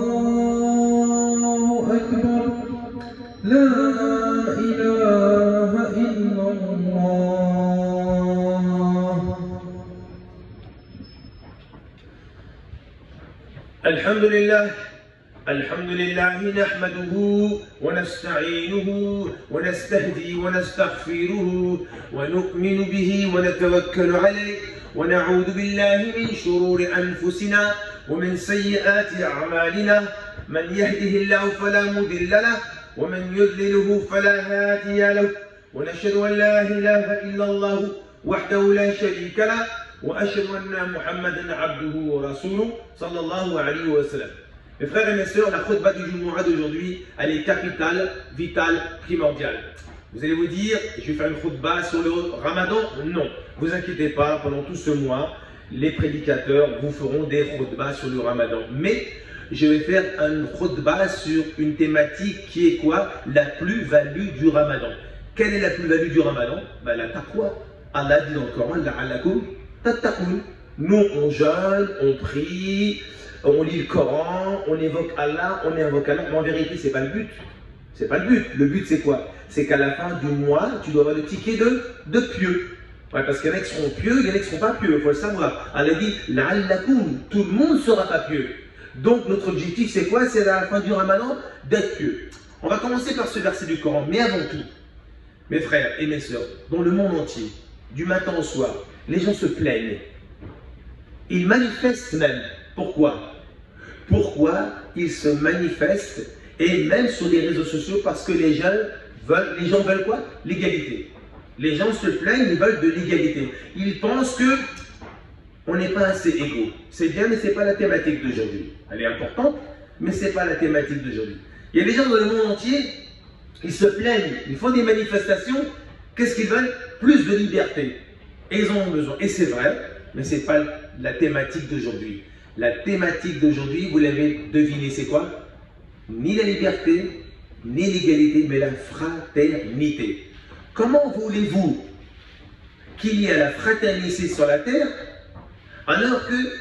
الله أكبر لا إله إلا الله. الحمد لله نحمده ونستعينه ونستهدي ونستغفره ونؤمن به ونتوكل عليه ونعوذ بالله من شرور أنفسنا ومن سيئات أعمالنا. من يهده الله فلا مضل له ومن يضلله فلا هادي له ونشهد أن لا إله إلا الله وحده لا شريك له وأشهد أن محمدا عبده ورسوله صلى الله عليه وسلم. Mes frères et mes sœurs, la khutbah du Jumu'ah d'aujourd'hui, elle est capitale, vitale, primordiale. Vous allez vous dire, je vais faire une khutbah sur le Ramadan? Non, vous inquiétez pas, pendant tout ce mois, les prédicateurs vous feront des khutbahs sur le Ramadan. Mais je vais faire une khutbah sur une thématique qui est quoi? La plus-value du Ramadan. Quelle est la plus-value du Ramadan? La taqwa. Allah dit dans le Coran, la'allakum tattaqun. Nous, on jeûne, on prie, on lit le Coran, on évoque Allah, mais en vérité, ce n'est pas le but. C'est pas le but. Le but, c'est quoi? C'est qu'à la fin du mois, tu dois avoir le ticket de pieux. Ouais, parce qu'il y en a qui seront pieux, il y en a qui ne seront pas pieux, il faut le savoir. Allah dit, la'allakum, tout le monde ne sera pas pieux. Donc, notre objectif, c'est quoi? C'est à la fin du Ramadan d'être pieux. On va commencer par ce verset du Coran, mais avant tout, mes frères et mes sœurs, dans le monde entier, du matin au soir, les gens se plaignent. Ils manifestent même. Pourquoi? Pourquoi ils se manifestent, et même sur les réseaux sociaux, parce que les gens veulent quoi? L'égalité. Les gens se plaignent, ils veulent de l'égalité. Ils pensent que on n'est pas assez égaux. C'est bien, mais ce n'est pas la thématique d'aujourd'hui. Elle est importante, mais ce n'est pas la thématique d'aujourd'hui. Il y a des gens dans le monde entier, ils se plaignent, ils font des manifestations. Qu'est-ce qu'ils veulent? Plus de liberté. Et ils en ont besoin. Et c'est vrai, mais ce n'est pas la thématique d'aujourd'hui. La thématique d'aujourd'hui, vous l'avez deviné, c'est quoi? Ni la liberté, ni l'égalité, mais la fraternité. Comment voulez-vous qu'il y ait la fraternité sur la terre alors qu'il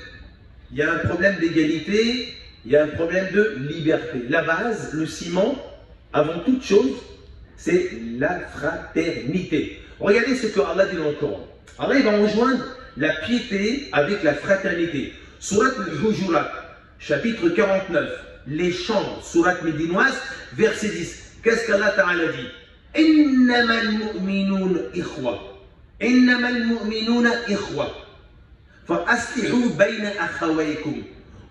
y a un problème d'égalité, il y a un problème de liberté? La base, le ciment, avant toute chose, c'est la fraternité. Regardez ce que Allah dit dans le Coran. Allah il va enjoindre la piété avec la fraternité. Surat al-Hujurat, chapitre 49, les chants, surat médinoise, verset 10. Qu'est-ce qu'Allah Ta'ala dit? إنما المؤمنون إخوة إنما المؤمنون إخوة فأصلحوا بين أخويكم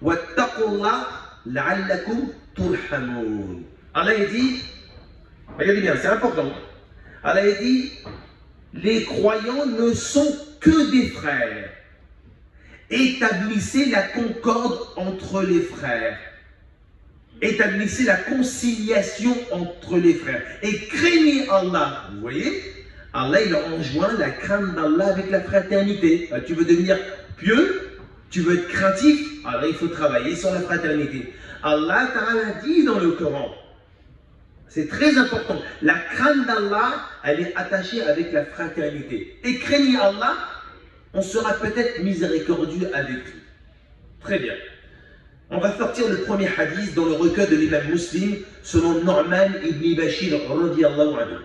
واتقوا الله لعلكم ترحمون. Allah dit, regardez bien, c'est important. Allah dit, les croyants ne sont que des frères. Établissez la concorde entre les frères. Établissez la conciliation entre les frères. Et craignez Allah. Vous voyez? Allah, il enjoint la crainte d'Allah avec la fraternité. Tu veux devenir pieux? Tu veux être craintif? Alors il faut travailler sur la fraternité. Allah Ta'ala dit dans le Coran, c'est très important, la crainte d'Allah, elle est attachée avec la fraternité. Et craignez Allah, on sera peut-être miséricordieux avec lui. Très bien. On va sortir le premier hadith dans le recueil de l'imam Muslim selon Nu'man ibn Bashir radiyallahu anhu,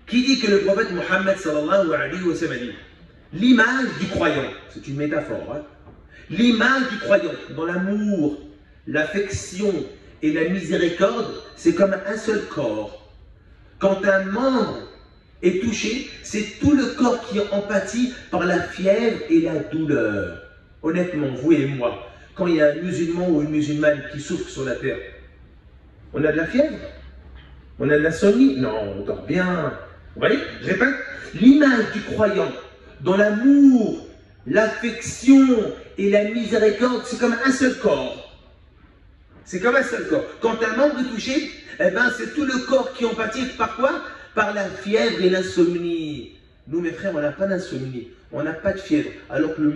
qui dit que le prophète Muhammad sallallahu alayhi wa sallam dit l'image du croyant, c'est une métaphore, hein? L'image du croyant dans l'amour, l'affection et la miséricorde, c'est comme un seul corps. Quand un membre est touché, c'est tout le corps qui empathie par la fièvre et la douleur. Honnêtement, vous et moi, quand il y a un musulman ou une musulmane qui souffre sur la terre, on a de la fièvre? On a de l'insomnie? Non, on dort bien. Vous voyez? Je répète, l'image du croyant dans l'amour, l'affection et la miséricorde, c'est comme un seul corps. C'est comme un seul corps. Quand un membre est touché, eh ben, c'est tout le corps qui empathie par quoi? Par la fièvre et l'insomnie. Nous, mes frères, on n'a pas d'insomnie, on n'a pas de fièvre, alors que le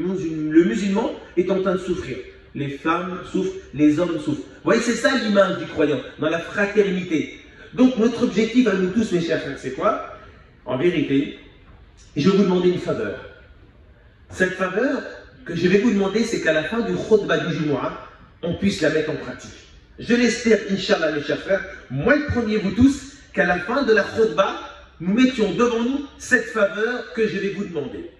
musulman est en train de souffrir. Les femmes souffrent, les hommes souffrent. Vous voyez, c'est ça l'image du croyant, dans la fraternité. Donc, notre objectif à nous tous, mes chers frères, c'est quoi? En vérité, je vais vous demander une faveur. Cette faveur que je vais vous demander, c'est qu'à la fin du khutbah du Jumu'ah, on puisse la mettre en pratique. Je l'espère, Inch'Allah, mes chers frères, moi le premier, vous tous, qu'à la fin de la khutbah, nous mettions devant nous cette faveur que je vais vous demander.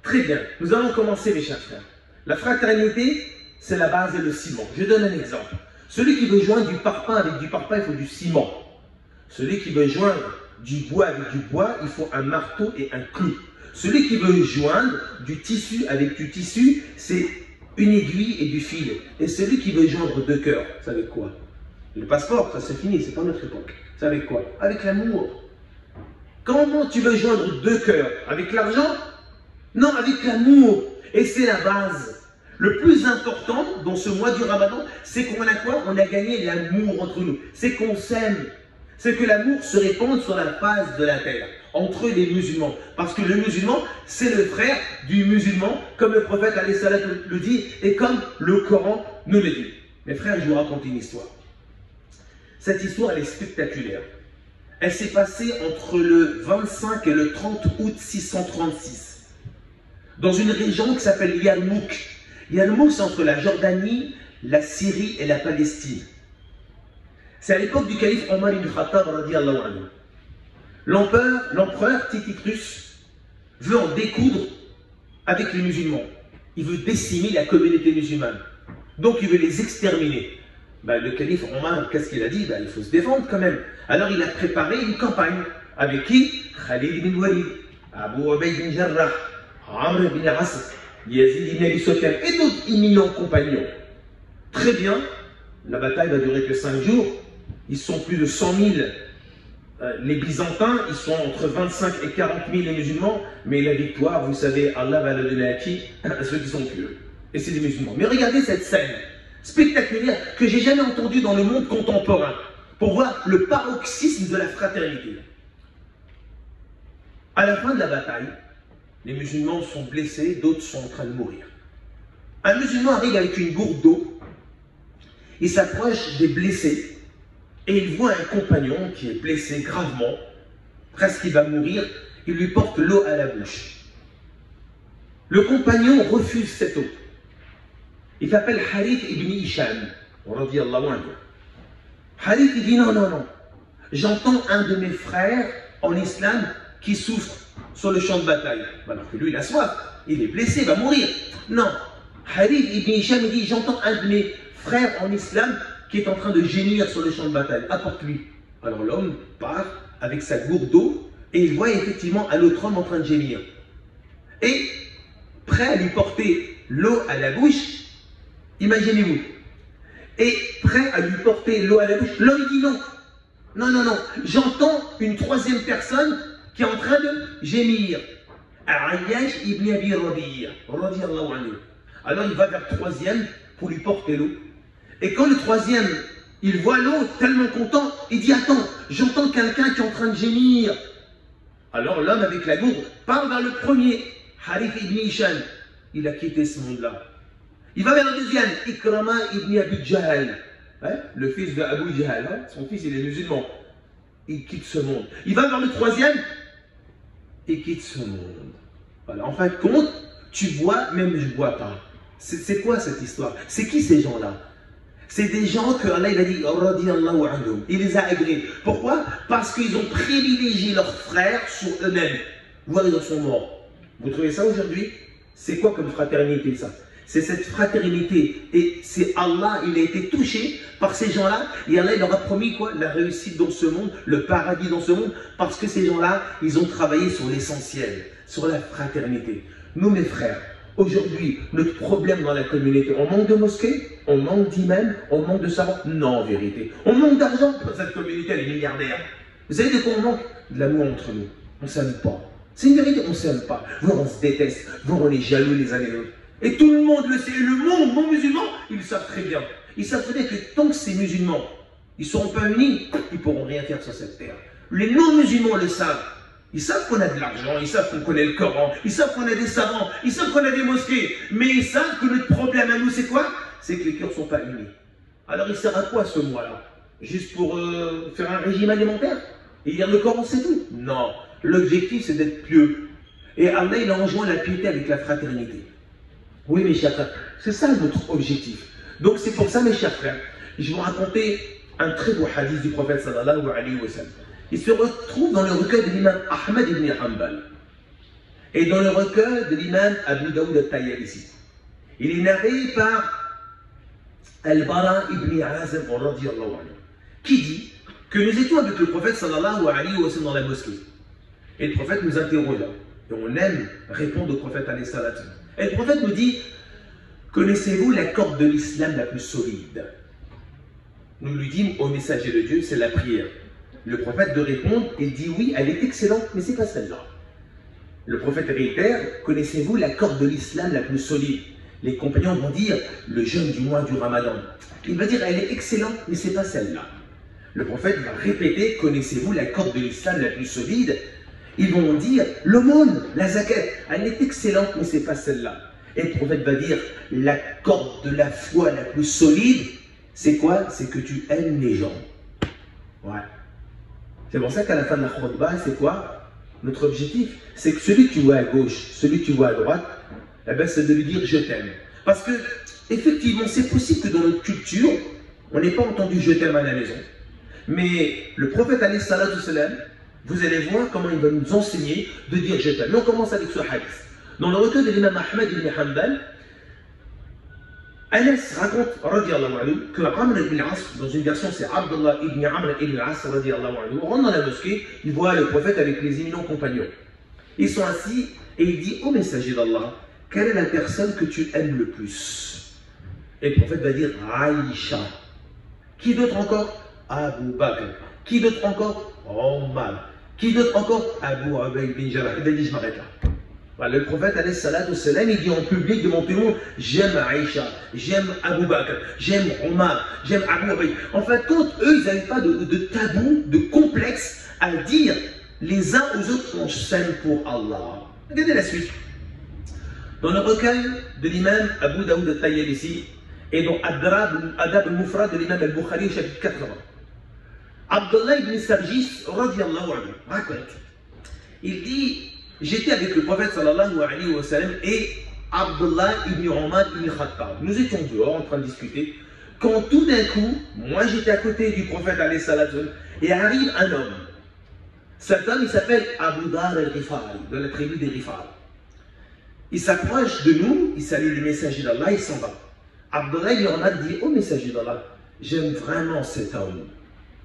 Très bien, nous allons commencer, mes chers frères. La fraternité, c'est la base et le ciment. Je donne un exemple. Celui qui veut joindre du parpaing avec du parpaing, il faut du ciment. Celui qui veut joindre du bois avec du bois, il faut un marteau et un clou. Celui qui veut joindre du tissu avec du tissu, c'est une aiguille et du fil. Et celui qui veut joindre deux cœurs, c'est avec quoi? Le passeport, ça c'est fini, c'est pas notre époque. C'est avec quoi? Avec l'amour. Comment tu veux joindre deux cœurs? Avec l'argent? Non, avec l'amour. Et c'est la base. Le plus important dans ce mois du Ramadan, c'est qu'on a quoi? On a gagné l'amour entre nous. C'est qu'on s'aime. C'est que l'amour se répande sur la face de la terre, entre les musulmans. Parce que le musulman, c'est le frère du musulman, comme le prophète alayhi salam le dit, et comme le Coran nous le dit. Mes frères, je vous raconte une histoire. Cette histoire, elle est spectaculaire. Elle s'est passée entre le 25 et le 30 août 636, dans une région qui s'appelle Yarmouk. Yarmouk, c'est entre la Jordanie, la Syrie et la Palestine. C'est à l'époque du calife Omar ibn Khattab radiyallahu anhu. L'empereur Titicus veut en découdre avec les musulmans. Il veut décimer la communauté musulmane. Donc il veut les exterminer. Le calife Omar, qu'est-ce qu'il a dit? Il faut se défendre quand même. Alors il a préparé une campagne. Avec qui? Khalid ibn Walid, Abu Ubayd ibn Jarrah, Amr ibn As, Yazid ibn Abi Sufyan et d'autres éminents compagnons. Très bien, la bataille va durer que 5 jours. Ils sont plus de 100 000, les Byzantins, ils sont entre 25 et 40 000 les musulmans, mais la victoire, vous savez, Allah va la donner à qui? À ceux qui sont pieux. Et c'est les musulmans. Mais regardez cette scène spectaculaire que j'ai jamais entendue dans le monde contemporain, pour voir le paroxysme de la fraternité. À la fin de la bataille, les musulmans sont blessés, d'autres sont en train de mourir. Un musulman arrive avec une gourde d'eau, il s'approche des blessés, et il voit un compagnon qui est blessé gravement, presque il va mourir, il lui porte l'eau à la bouche. Le compagnon refuse cette eau. Il s'appelle Harith ibn Hisham, radiyallahu anhu. Harith il dit non, non, non, j'entends un de mes frères en islam qui souffre sur le champ de bataille. Alors que lui il a soif, il est blessé, il va mourir. Non, Harith ibn Hisham il dit j'entends un de mes frères en islam qui est en train de gémir sur le champ de bataille, apporte-lui. Alors l'homme part avec sa gourde d'eau et il voit effectivement un autre homme en train de gémir. Et prêt à lui porter l'eau à la bouche, imaginez-vous. Et prêt à lui porter l'eau à la bouche, l'homme dit non. Non, non, non, j'entends une troisième personne qui est en train de gémir. Ayyash ibn Abi Rabi'a, radiyallahu anhu. Alors il va vers le troisième pour lui porter l'eau. Et quand le troisième, il voit l'eau, tellement content, il dit attends, j'entends quelqu'un qui est en train de gémir. Alors l'homme avec la gourde part vers le premier, Harith ibn Hisham. Il a quitté ce monde-là. Il va vers le deuxième, Ikrama ibn Abi Jahal, le fils d'Abu Jahal, son fils il est musulman. Il quitte ce monde. Il va vers le troisième, il quitte ce monde. Voilà. En fin de compte, tu bois, même je ne bois pas. C'est quoi cette histoire? C'est qui ces gens-là? C'est des gens que Allah il a dit, radiyallahu anhum, il les a agréés. Pourquoi? Parce qu'ils ont privilégié leurs frères sur eux-mêmes, voire ils en sont morts. Vous trouvez ça aujourd'hui? C'est quoi comme fraternité ça? C'est cette fraternité. Et c'est Allah, il a été touché par ces gens-là. Et Allah, il leur a promis quoi? La réussite dans ce monde, le paradis dans ce monde. Parce que ces gens-là, ils ont travaillé sur l'essentiel, sur la fraternité. Nous, mes frères, aujourd'hui, notre problème dans la communauté, on manque de mosquées, on manque d'imams, on manque de savoir. Non, en vérité. On manque d'argent. Cette communauté, elle est milliardaire. Vous savez de quoi on manque? De l'amour entre nous. On ne s'aime pas. C'est une vérité, on ne s'aime pas. Voire on se déteste, voire on est jaloux les uns les autres. Et tout le monde le sait. Et le monde non musulman, ils le savent très bien. Ils savent très bien que tant que ces musulmans, ils ne seront pas unis, ils ne pourront rien faire sur cette terre. Les non-musulmans le savent. Ils savent qu'on a de l'argent, ils savent qu'on connaît le Coran, ils savent qu'on a des savants, ils savent qu'on a des mosquées. Mais ils savent que notre problème à nous, c'est quoi? C'est que les cœurs ne sont pas unis. Alors il sert à quoi ce mois-là? Juste pour faire un régime alimentaire? Et lire le Coran, c'est tout? Non. L'objectif, c'est d'être pieux. Et Allah, il a enjoint la piété avec la fraternité. Oui, mes chers frères, c'est ça notre objectif. Donc c'est pour ça, mes chers frères, je vais vous raconter un très beau hadith du prophète sallallahu alayhi wa sallam. Il se retrouve dans le recueil de l'imam Ahmad ibn Hanbal et dans le recueil de l'imam Abu Daoud al-Tayalisi. Il est narré par Al-Bara ibn Azim radiyallahu anhu, qui dit que nous étions avec le prophète sallallahu alayhi wa sallam dans la mosquée. Et le prophète nous interrogea. Et on aime répondre au prophète alayhi salam. Et le prophète nous dit: connaissez-vous la corde de l'islam la plus solide? Nous lui dîmes au messager de Dieu, c'est la prière. Le prophète de répondre, il dit oui, elle est excellente, mais c'est pas celle-là. Le prophète réitère: connaissez-vous la corde de l'islam la plus solide? Les compagnons vont dire: le jeûne du mois du Ramadan. Il va dire: elle est excellente, mais c'est pas celle-là. Le prophète va répéter: connaissez-vous la corde de l'islam la plus solide? Ils vont dire: l'aumône, la zakat, elle est excellente, mais c'est pas celle-là. Et le prophète va dire: la corde de la foi la plus solide, c'est quoi? C'est que tu aimes les gens. Ouais. C'est pour ça qu'à la fin de la khutbah, c'est quoi notre objectif? C'est que celui que tu vois à gauche, celui que tu vois à droite, eh ben, c'est de lui dire je t'aime. Parce que, effectivement, c'est possible que dans notre culture, on n'ait pas entendu je t'aime à la maison. Mais le prophète alayhi salatu salam, vous allez voir comment il va nous enseigner de dire je t'aime. Mais on commence avec ce hadith. Dans le recueil de l'imam Ahmad ibn Hanbal, Anas raconte, radiallahu anhu, que Amr ibn al-As, dans une version c'est Abdullah ibn Amr ibn al-As, radiallahu anhu, rentre dans la mosquée, il voit le prophète avec les éminents compagnons. Ils sont assis et il dit: ô messager d'Allah, quelle est la personne que tu aimes le plus? Et le prophète va dire: Aïcha. Qui d'autre encore? Abu Bakr. Qui d'autre encore? Omar. Qui d'autre encore? Abu Ubayd bin Jarrah. Il a dit: je m'arrête là. Voilà, le prophète alayhi salatu salam, il dit en public devant tout le monde: j'aime Aïcha, j'aime Abu Bakr, j'aime Omar, j'aime Abu Ubayd. En fin de compte, eux, ils n'avaient pas de tabou, de complexe à dire les uns aux autres: on s'aime pour Allah. Regardez la suite. Dans le recueil de l'imam Abu Daoud al-Tayalisi et dans Adab al-Mufrad de l'imam al-Bukhari, chapitre 80, Abdullah ibn Sarjis radiallahu anhu raconte, il dit: j'étais avec le prophète sallallahu alayhi wa sallam et Abdullah ibn Omar ibn Khattab. Nous étions dehors en train de discuter, quand tout d'un coup, moi j'étais à côté du prophète alayhi salatu et arrive un homme. Cet homme, il s'appelle Abu Dar al-Rifari, de la tribu des Rifari. Il s'approche de nous, il salue le messager d'Allah, il s'en va. Abdullah ibn Omar dit: ô messager d'Allah, j'aime vraiment cet homme.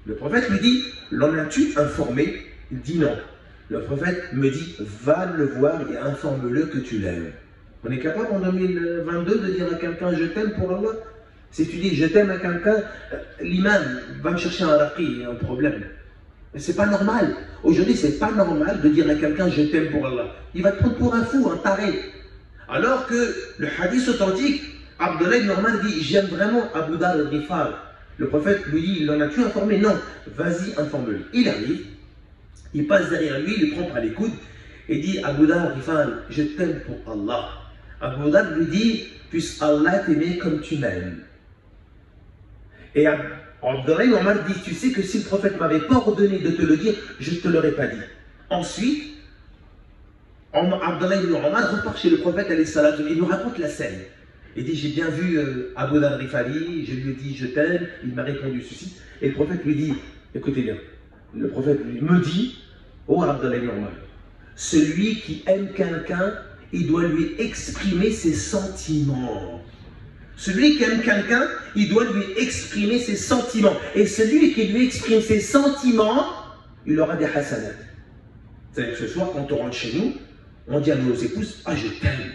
Le prophète lui dit: l'en as-tu informé? Il dit non. Le prophète me dit: va le voir et informe-le que tu l'aimes. On est capable en 2022 de dire à quelqu'un je t'aime pour Allah? Si tu dis je t'aime à quelqu'un, l'imam va me chercher un raqi, il y a un problème. Mais c'est pas normal. Aujourd'hui, c'est pas normal de dire à quelqu'un je t'aime pour Allah. Il va te prendre pour un fou, un taré. Alors que le hadith authentique, Abdullah ibn Omar dit: j'aime vraiment Abu Dar al-Rifar. Le prophète lui dit: l'en as-tu informé? Non. Vas-y, informe-le. Il arrive. Il passe derrière lui, il le prend par les coudes et dit: Abu Dar al-Rifar, je t'aime pour Allah. Abu Dar lui dit: puisse Allah t'aimer comme tu m'aimes. Et Abdullah ibn Omar dit: tu sais que si le prophète ne m'avait pas ordonné de te le dire, je ne te l'aurais pas dit. Ensuite, Abdullah ibn Omar repart chez le prophète, il nous raconte la scène. Il dit: j'ai bien vu Abu Dar al-Rifari, je lui ai dit je t'aime, il m'a répondu ceci. Et le prophète lui dit: écoutez bien, le prophète me dit: oh Abdullah ibn Omar, celui qui aime quelqu'un, il doit lui exprimer ses sentiments. Celui qui aime quelqu'un, il doit lui exprimer ses sentiments. Et celui qui lui exprime ses sentiments, il aura des hasanat. C'est-à-dire que ce soir, quand on rentre chez nous, on dit à nos épouses: ah, je t'aime.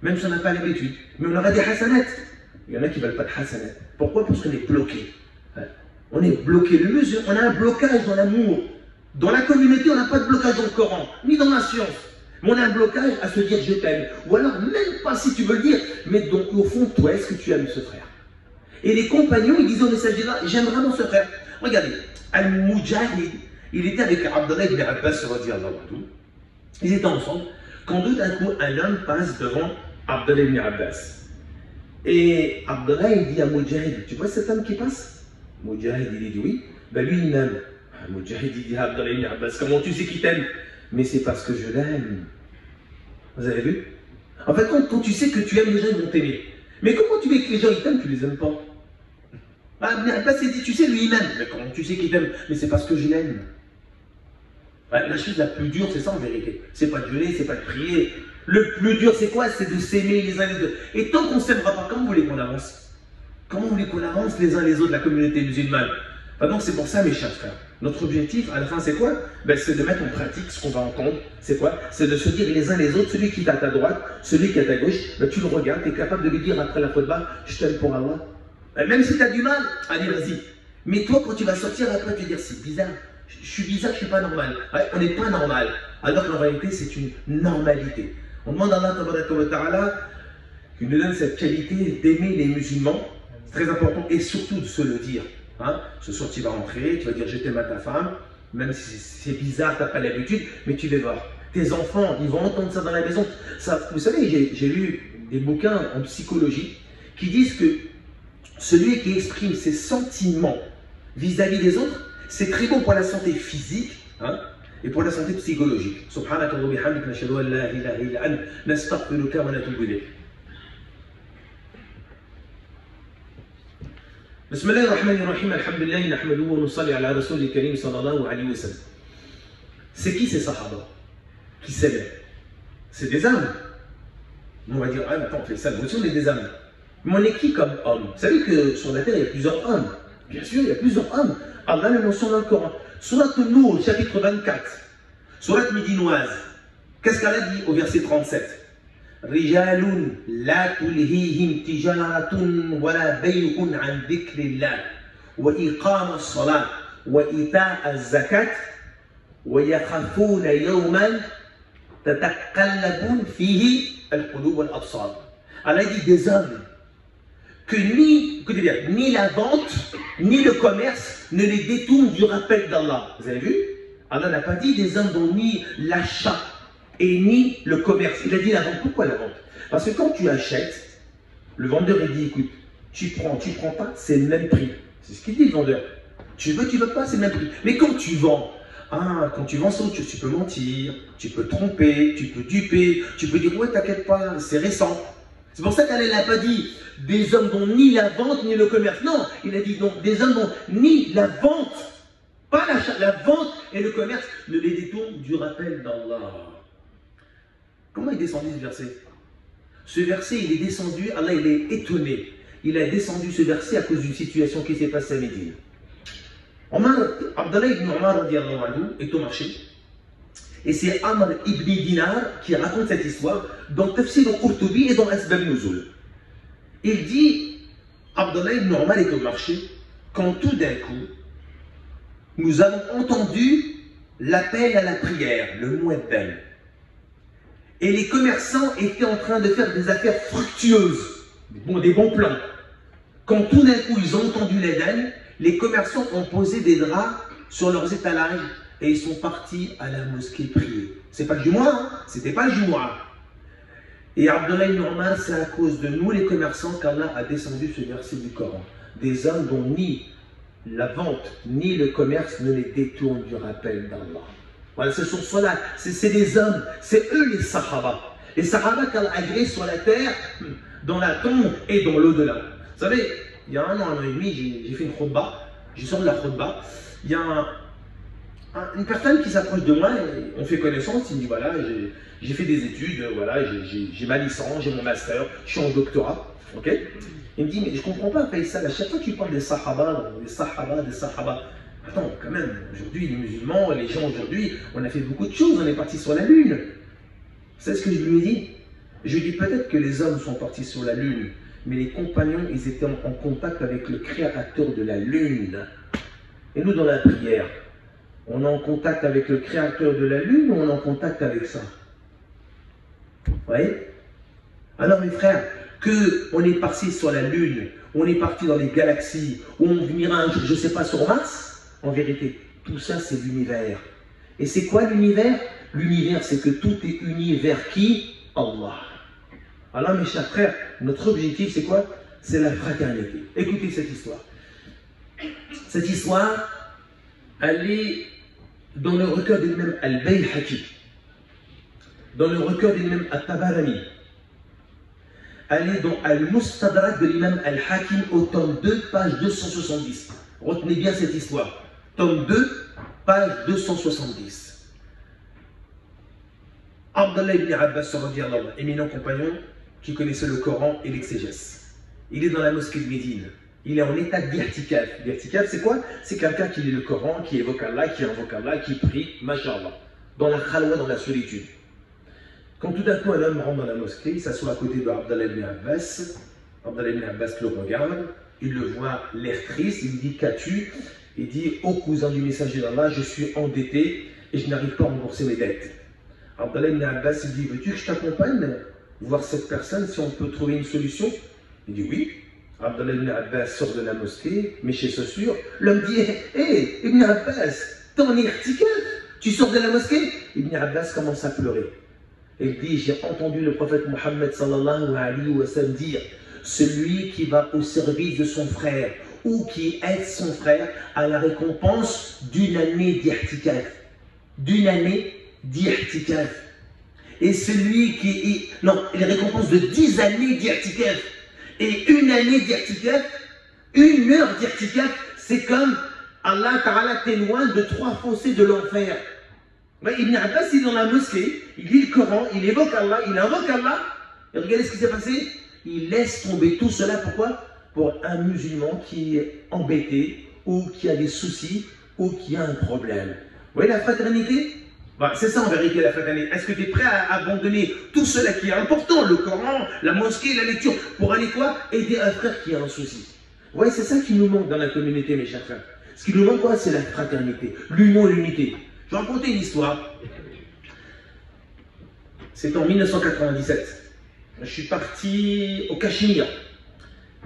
Même si on n'a pas l'habitude. Mais on aura des hasanat. Il y en a qui ne veulent pas de hasanat. Pourquoi? Parce qu'on est bloqué. On est bloqué. Le musulman, on a un blocage dans l'amour. Dans la communauté, on n'a pas de blocage dans le Coran, ni dans la science. Mais on a un blocage à se dire je t'aime. Ou alors, même pas si tu veux le dire, mais donc, au fond, toi, est-ce que tu aimes ce frère? Et les compagnons, ils disaient au messager là: j'aime vraiment ce frère. Regardez, Al-Mujahid, il était avec Abdullah ibn Abbas, ils étaient ensemble, quand tout d'un coup, un homme passe devant Abdullah ibn Abbas. Et Abdullah, il dit à Mujahid: tu vois cet homme qui passe? Mujahid, il dit oui. Ben lui, il m'aime. Mujahid, il dit à Abdullah ibn Abbas: comment tu sais qu'il t'aime? Mais c'est parce que je l'aime. Vous avez vu? En fait, quand tu sais que tu aimes, les gens vont t'aimer. Mais comment tu veux que les gens ils t'aiment, tu les aimes pas? Ibn Abbas s'est dit, tu sais, lui il m'aime. Mais comment tu sais qu'il t'aime? Mais c'est parce que je l'aime. La chose la plus dure, c'est ça en vérité. C'est pas de jeûner, c'est pas de prier. Le plus dur, c'est quoi? C'est de s'aimer les uns les autres. Et tant qu'on ne s'aimera pas, comment vous voulez qu'on avance? Comment vous voulez qu'on avance les uns les autres, la communauté musulmane? Donc c'est pour ça, mes chers frères, notre objectif à la fin c'est quoi? C'est de mettre en pratique ce qu'on va entendre. C'est quoi? C'est de se dire les uns les autres, celui qui est à ta droite, celui qui est à ta gauche, tu le regardes, tu es capable de lui dire après la khutbah, je t'aime pour Allah. Même si tu as du mal, allez vas-y. Mais toi quand tu vas sortir après tu vas dire c'est bizarre, je suis bizarre, je suis pas normal. Ouais, on n'est pas normal. Alors qu'en réalité c'est une normalité. On demande à Allah qu'il nous donne cette qualité d'aimer les musulmans. C'est très important et surtout de se le dire. Ce soir, tu vas rentrer, tu vas dire je t'aime à ta femme, même si c'est bizarre, tu n'as pas l'habitude, mais tu vas voir. Tes enfants, ils vont entendre ça dans la maison. Ça, vous savez, j'ai lu des bouquins en psychologie qui disent que celui qui exprime ses sentiments vis-à-vis des autres, c'est très bon pour la santé physique et pour la santé psychologique. Subhanaka wa bihamdika nashhadu an la ilaha illa anta nastaghfiruka wa natubu ilayk. بسم الله الرحمن الرحيم الحمد لله نحمده ونصلي على رسول الكريم صلى الله عليه وسلم. C'est qui ces sahaba qui s'aimaient? C'est des âmes. On va dire, ah attends, on fait ça, nous aussi on est des âmes. Mais on est qui comme homme? Vous savez que sur la terre il y a plusieurs hommes. Bien sûr, il y a plusieurs hommes. Allah le mentionne dans le Coran. Surat An-Nur, chapitre 24. Surat médinoise. Qu'est-ce qu'elle a dit au verset 37? رجال لا تلهيهم تجارة ولا بيع عن ذكر الله وإقام الصلاة وإيتاء الزكاة ويخافون يوما تتقلب فيه القلوب والأبصار. Elle a dit des hommes que ni la vente ni le commerce ne les détournent du rappel d'Allah. Vous avez vu? Allah n'a pas dit des hommes dont ni l'achat et ni le commerce. Il a dit la vente. Pourquoi la vente? Parce que quand tu achètes, le vendeur il dit écoute, tu prends pas, c'est le même prix. C'est ce qu'il dit le vendeur. Tu veux pas, c'est le même prix. Mais quand tu vends, quand tu vends ça, tu peux mentir, tu peux tromper, tu peux duper, tu peux dire ouais t'inquiète pas, c'est récent. C'est pour ça qu'elle n'a pas dit des hommes dont ni la vente ni le commerce. Non, il a dit donc des hommes dont ni la vente, pas l'achat, la vente et le commerce ne les détournent du rappel d'Allah. Comment est descendu ce verset? Ce verset, il est descendu, Allah il est étonné. Il a descendu ce verset à cause d'une situation qui s'est passée à Médine. Abdallah ibn Omar est au marché. Et c'est Amr ibn Dinar qui raconte cette histoire dans Tafsir al-Qurtubi et dans Asbab Nuzul. Il dit, Abdallah ibn Omar est au marché quand tout d'un coup, nous avons entendu l'appel à la prière, le mueddin. Et les commerçants étaient en train de faire des affaires fructueuses, des bons plans. Quand tout d'un coup ils ont entendu l'adhan, les commerçants ont posé des draps sur leurs étalages et ils sont partis à la mosquée prier. C'est pas le Jumu'ah, c'était pas le Jumu'ah. Et Abdullah ibn Omar, c'est à cause de nous les commerçants qu'Allah a descendu ce verset du Coran. Des hommes dont ni la vente ni le commerce ne les détournent du rappel d'Allah. Voilà, ce sont ceux-là, c'est des hommes, c'est eux les Sahaba. Les Sahaba qu'Allah a créés sur la terre, dans la tombe et dans l'au-delà. Vous savez, il y a un an et demi, j'ai fait une khutbah, j'ai sorti de la khutbah, il y a une personne qui s'approche de moi, et on fait connaissance, il me dit voilà, j'ai fait des études, voilà, j'ai ma licence, j'ai mon master, je suis en doctorat, ok? Il me dit mais je comprends pas Faisal, à chaque fois que tu parles des Sahaba, des Sahaba, attends, quand même, aujourd'hui, les musulmans, les gens aujourd'hui, on a fait beaucoup de choses, on est parti sur la Lune. C'est ce que je lui ai dit. Je lui ai dit peut-être que les hommes sont partis sur la Lune, mais les compagnons, ils étaient en contact avec le créateur de la Lune. Et nous, dans la prière, on est en contact avec le créateur de la Lune ou on est en contact avec ça? Vous voyez? Alors, mes frères, qu'on est parti sur la Lune, on est parti dans les galaxies, ou on venira un jour, je ne sais pas, sur Mars. En vérité, tout ça c'est l'univers. Et c'est quoi l'univers? L'univers c'est que tout est uni vers qui? Allah. Alors mes chers frères, notre objectif c'est quoi? C'est la fraternité. Écoutez cette histoire. Cette histoire, elle est dans le recueil de l'imam Al-Bayhaqi, dans le recueil de l'imam At-Tabarani. Allez dans Al-Mustadrak de l'imam Al-Hakim au tome 2, page 270. Retenez bien cette histoire. Tome 2, page 270. Abdallah ibn Abbas, éminent compagnon qui connaissait le Coran et l'exégèse. Il est dans la mosquée de Médine. Il est en état d'irtikaf. L'irtikaf, c'est quoi? C'est quelqu'un qui lit le Coran, qui évoque Allah, qui invoque Allah, qui prie, mashallah, dans la khalwa, dans la solitude. Quand tout d'un coup un homme rentre dans la mosquée, il s'assoit à côté de Abdallah ibn Abbas. Abdallah ibn Abbas le regarde, il le voit l'air triste, il lui dit: qu'as-tu? Il dit: ô cousin du messager d'Allah, je suis endetté et je n'arrive pas à rembourser mes dettes. Abdallah ibn Abbas il dit: veux-tu que je t'accompagne voir cette personne si on peut trouver une solution? Il dit: oui. Abdallah ibn Abbas sort de la mosquée, met ses chaussures. L'homme dit: hé, Ibn Abbas, t'es en irtikaf, tu sors de la mosquée? Ibn Abbas commence à pleurer. Il dit: j'ai entendu le prophète Mohammed sallallahu alayhi wa sallam dire: celui qui va au service de son frère ou qui aide son frère a la récompense d'une année d'irtikaf. D'une année d'irtikaf. Et celui qui... Non, les récompenses de 10 années d'irtikaf. Et une année d'irtikaf, une heure d'irtikaf, c'est comme Allah Ta'ala t'éloigne de 3 fossés de l'enfer. Ibn Abbas, il est dans la mosquée, il lit le Coran, il évoque Allah, il invoque Allah. Et regardez ce qui s'est passé. Il laisse tomber tout cela. Pourquoi? Pour un musulman qui est embêté, ou qui a des soucis, ou qui a un problème. Vous voyez la fraternité? C'est ça en vérité la fraternité. Est-ce que tu es prêt à abandonner tout cela qui est important, le Coran, la mosquée, la lecture, pour aller quoi? Aider un frère qui a un souci. Vous voyez, c'est ça qui nous manque dans la communauté, mes chers frères. Ce qui nous manque quoi? C'est la fraternité, l'union et l'unité. Je vais raconter une histoire. C'est en 1997. Je suis parti au Cachemire.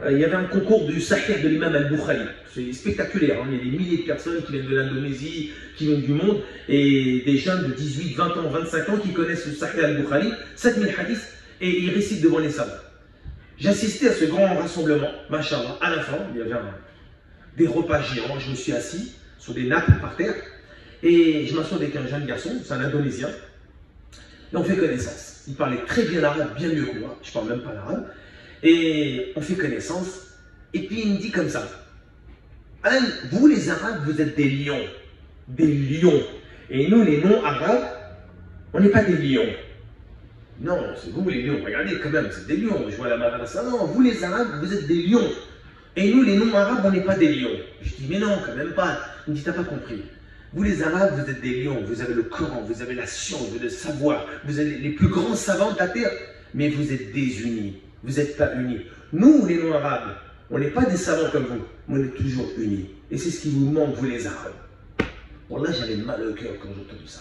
Il y avait un concours du Sahih de l'imam Al-Bukhari. C'est spectaculaire. Il y a des milliers de personnes qui viennent de l'Indonésie, qui viennent du monde, et des jeunes de 18, 20 ans, 25 ans qui connaissent le Sahih Al-Bukhari, 7000 hadiths, et ils récitent devant les savants. J'assistais à ce grand rassemblement, machallah. À la fin, il y avait des repas géants. Je me suis assis sur des nappes par terre, et je m'assois avec un jeune garçon, c'est un Indonésien, et on fait connaissance. Il parlait très bien l'arabe, bien mieux que moi, je ne parle même pas l'arabe, et on fait connaissance, et puis il me dit comme ça: vous les Arabes, vous êtes des lions, et nous les non-Arabes, on n'est pas des lions. Non, c'est vous les lions, regardez quand même, c'est des lions, je vois la madrasa. Non, vous les Arabes, vous êtes des lions, et nous les non-Arabes, on n'est pas des lions. Je dis: mais non, quand même pas. Il me dit: t'as pas compris. Vous les Arabes, vous êtes des lions, vous avez le Coran, vous avez la science, vous avez le savoir, vous êtes les plus grands savants de la terre, mais vous êtes désunis, vous n'êtes pas unis. Nous, les non-Arabes, on n'est pas des savants comme vous, mais on est toujours unis. Et c'est ce qui vous manque, vous les Arabes. Wallah, j'avais mal au cœur quand j'ai entendu ça.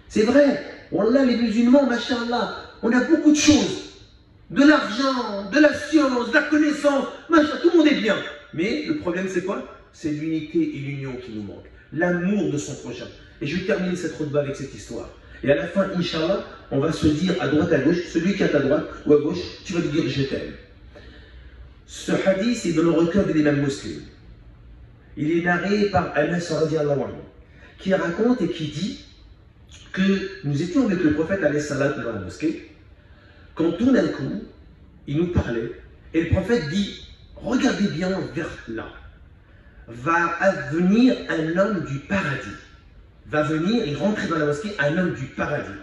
C'est vrai, Wallah, les musulmans, machallah, on a beaucoup de choses. De l'argent, de la science, de la connaissance, machallah, tout le monde est bien. Mais le problème, c'est quoi? C'est l'unité et l'union qui nous manquent. L'amour de son prochain. Et je vais terminer cette khutba avec cette histoire. Et à la fin, Inch'Allah, on va se dire à droite, à gauche, celui qui est à droite ou à gauche, tu vas lui dire: je t'aime. Ce hadith est dans le recueil de l'imam Muslim. Il est narré par Anas radiallahu anhu, qui raconte et qui dit que nous étions avec le prophète alayhi salam dans la mosquée, quand tout d'un coup, il nous parlait, et le prophète dit: regardez bien vers là. Va venir un homme du paradis. Va venir et rentrer dans la mosquée un homme du paradis.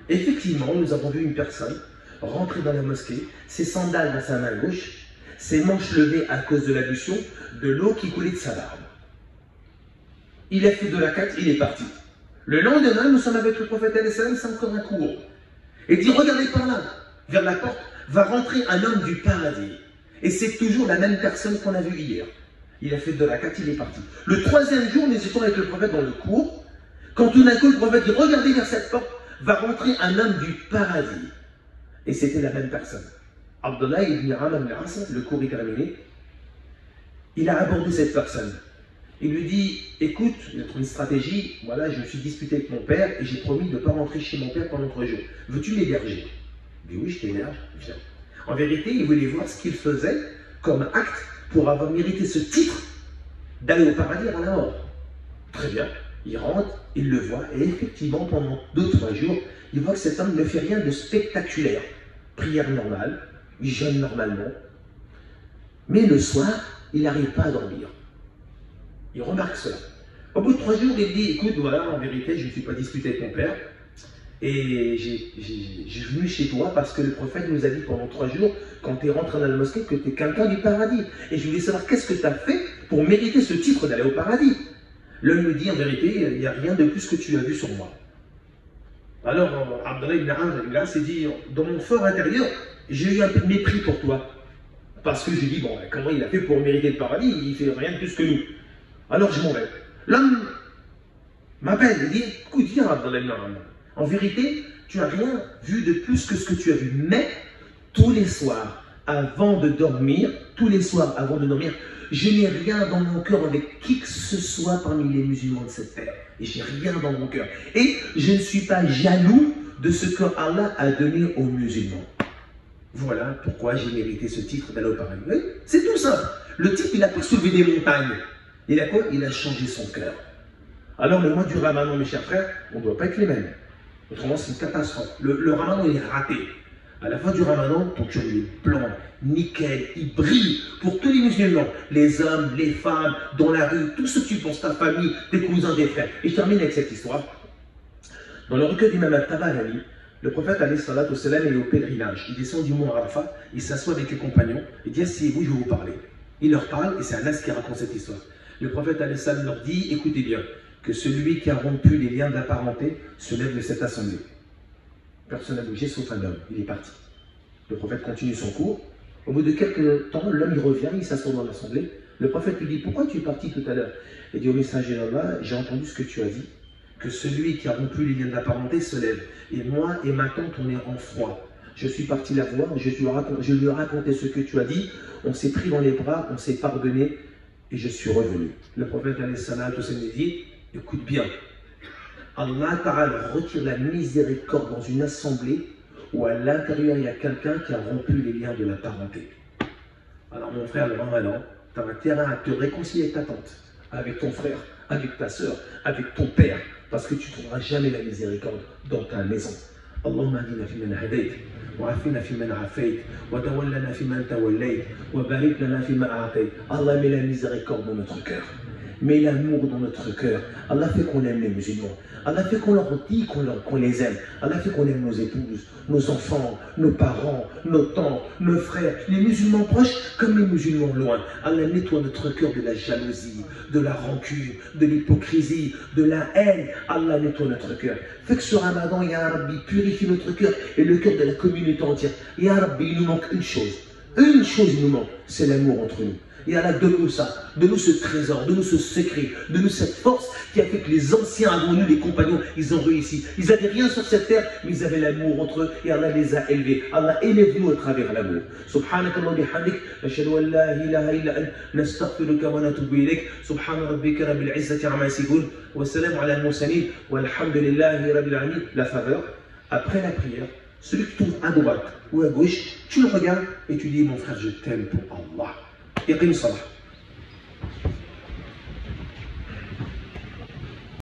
Effectivement, nous avons vu une personne rentrer dans la mosquée, ses sandales dans sa main gauche, ses manches levées à cause de l'ablution, de l'eau qui coulait de sa barbe. Il a fait de la quête, il est parti. Le lendemain, nous sommes avec le prophète alayhi salam, c'est encore un cours. Et dit: regardez par là, vers la porte, va rentrer un homme du paradis. Et c'est toujours la même personne qu'on a vue hier. Il a fait de la quête, il est parti. Le 3e jour, nous étions avec le prophète dans le cours, quand tout d'un coup, le prophète dit: regardez vers cette porte, va rentrer un homme du paradis. Et c'était la même personne. Abdullah ibn Amr al-As, le cours est terminé, il a abordé cette personne. Il lui dit: écoute, il a trouvé une stratégie, voilà, je me suis disputé avec mon père et j'ai promis de ne pas rentrer chez mon père pendant 3 jours. Veux-tu m'héberger? Il dit: oui, je t'héberge, viens. En vérité, il voulait voir ce qu'il faisait comme acte pour avoir mérité ce titre d'aller au paradis à la mort. Très bien, il rentre, il le voit, et effectivement, pendant 2-3 jours, il voit que cet homme ne fait rien de spectaculaire. Prière normale, il jeûne normalement, mais le soir, il n'arrive pas à dormir. Il remarque cela. Au bout de 3 jours, il dit, écoute, voilà, en vérité, je ne suis pas disputé avec mon père, et j'ai venu chez toi parce que le prophète nous a dit pendant 3 jours, quand tu es rentré dans la mosquée, que tu es quelqu'un du paradis. Et je voulais savoir qu'est-ce que tu as fait pour mériter ce titre d'aller au paradis. L'homme me dit, en vérité, il n'y a rien de plus que tu as vu sur moi. Alors, Abdallah ibn Amr s'est dit, dans mon fort intérieur, j'ai eu un peu de mépris pour toi. Parce que j'ai dit, bon, comment il a fait pour mériter le paradis? Il ne fait rien de plus que nous. Alors je m'en vais. L'homme m'appelle, il dit, écoute, viens Abdallah ibn Amr. En vérité, tu n'as rien vu de plus que ce que tu as vu. Mais, tous les soirs, avant de dormir, je n'ai rien dans mon cœur avec qui que ce soit parmi les musulmans de cette terre. Et j'ai rien dans mon cœur. Et je ne suis pas jaloux de ce que Allah a donné aux musulmans. Voilà pourquoi j'ai mérité ce titre d'aller au paradis. Oui, c'est tout simple. Le type, il n'a pas soulevé des montagnes. Il a quoi? Il a changé son cœur. Alors, le mois du Ramadan, mes chers frères, on ne doit pas être les mêmes. Autrement, c'est une catastrophe. Le Ramadan, il est raté. À la fin du Ramadan, ton cœur il est blanc, nickel, il brille pour tous les musulmans, les hommes, les femmes, dans la rue, tout ce que tu penses, ta famille, tes cousins, tes frères. Et je termine avec cette histoire. Dans le recueil d'Imam al-Tabarani, le prophète alayhi salatu wassalam est au pèlerinage. Il descend du mont Arafat, il s'assoit avec les compagnons, il dit asseyez-vous, je vais vous parler. Il leur parle et c'est Anas qui raconte cette histoire. Le prophète alayhi salam leur dit écoutez bien, que celui qui a rompu les liens de la parenté se lève de cette assemblée. Personne n'a bougé sauf un homme, il est parti. Le prophète continue son cours. Au bout de quelques temps, l'homme il revient, il s'assoit dans l'assemblée. Le prophète lui dit pourquoi tu es parti tout à l'heure? Il dit au messager d'Allah, j'ai entendu ce que tu as dit, que celui qui a rompu les liens de la parenté se lève. Et moi et ma tante, on est en froid. Je suis parti la voir, je lui ai raconté ce que tu as dit, on s'est pris dans les bras, on s'est pardonné et je suis revenu. Le prophète alayhi salam dit écoute bien, Allah Ta'ala retire la miséricorde dans une assemblée où à l'intérieur il y a quelqu'un qui a rompu les liens de la parenté. Alors mon frère, le Ramadan, tu as intérêt à te réconcilier avec ta tante, avec ton frère, avec ta soeur, avec ton père, parce que tu ne trouveras jamais la miséricorde dans ta maison. Allahumma hadina fi man hadayt, wa afina fi man afayt, wa tawallana fi man tawallayt, wa barik lana fi ma a'tayt. Allah met la miséricorde dans notre cœur. Mets l'amour dans notre cœur. Allah fait qu'on aime les musulmans. Allah fait qu'on leur dit qu'on les aime. Allah fait qu'on aime nos épouses, nos enfants, nos parents, nos tantes, nos frères, les musulmans proches comme les musulmans loin. Allah nettoie notre cœur de la jalousie, de la rancune, de l'hypocrisie, de la haine. Allah nettoie notre cœur. Fait que ce Ramadan, Ya Rabbi, purifie notre cœur et le cœur de la communauté entière. Ya Rabbi, il nous manque une chose. Une chose il nous manque, c'est l'amour entre nous. Et Allah, donne-nous ça, donne-nous ce trésor, donne-nous ce secret, donne-nous cette force qui a fait que les anciens avant nous, les compagnons, ils ont réussi. Ils n'avaient rien sur cette terre, mais ils avaient l'amour entre eux et Allah les a élevés. Allah élève-nous à travers l'amour. Subhanakallah bihamdik, nashhadu an la ilaha illa ant, nastaghfiruka wa natubu ilayk. Subhana rabbika rabbil izzati amma yasifun, wa salamun ala al-mursalin, walhamdulillahi rabbil alamin. La faveur, après la prière, celui qui tombe à droite ou à gauche, tu le regardes et tu dis mon frère, je t'aime pour Allah. يقيم الصلاة.